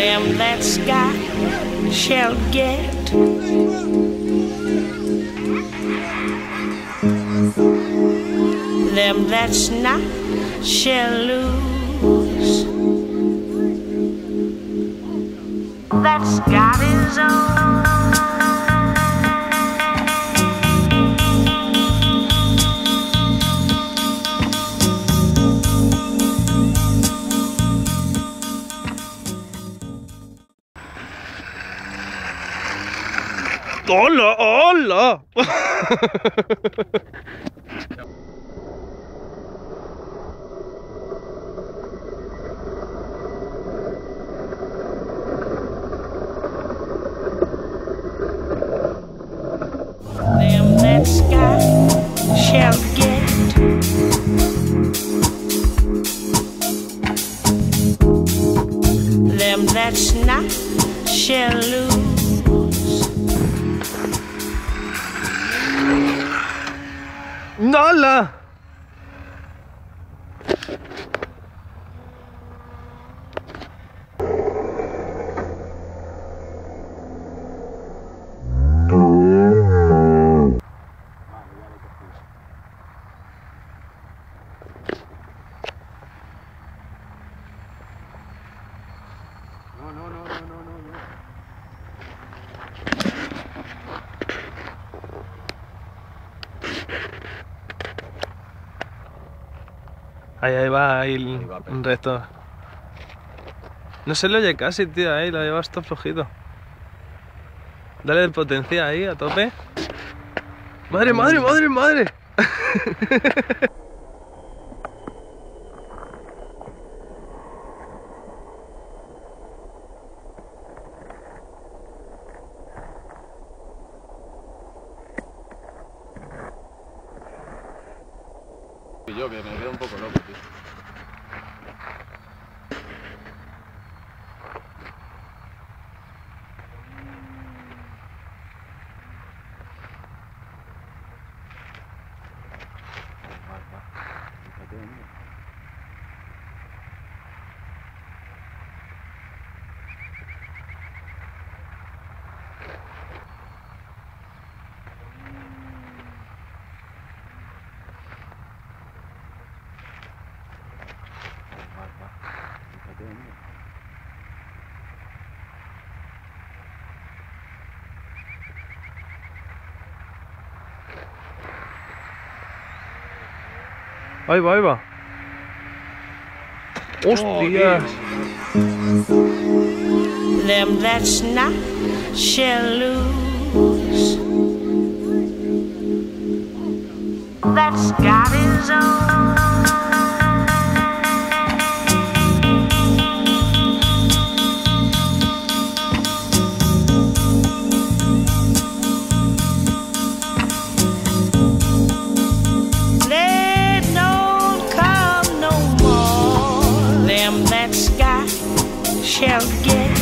Them that's got shall get. Them that's not shall lose. That's got his own. ¡Hola! ¡Hola! Them that's got shall get. Them that's not shall lose. ¡Hola! Ahí va, ahí el resto. No se le oye casi, tío, ahí lo llevas todo flojito. Dale de potencia ahí, a tope. ¡Madre, madre, madre, madre! Yo que me quedo un poco loco, tío. Ahí va, ahí va. ¡Hostias! Them that's not shall lose. That's got his own. Shall get.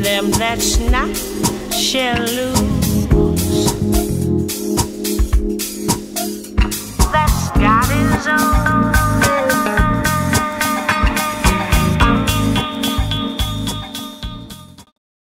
Them that's not shall lose.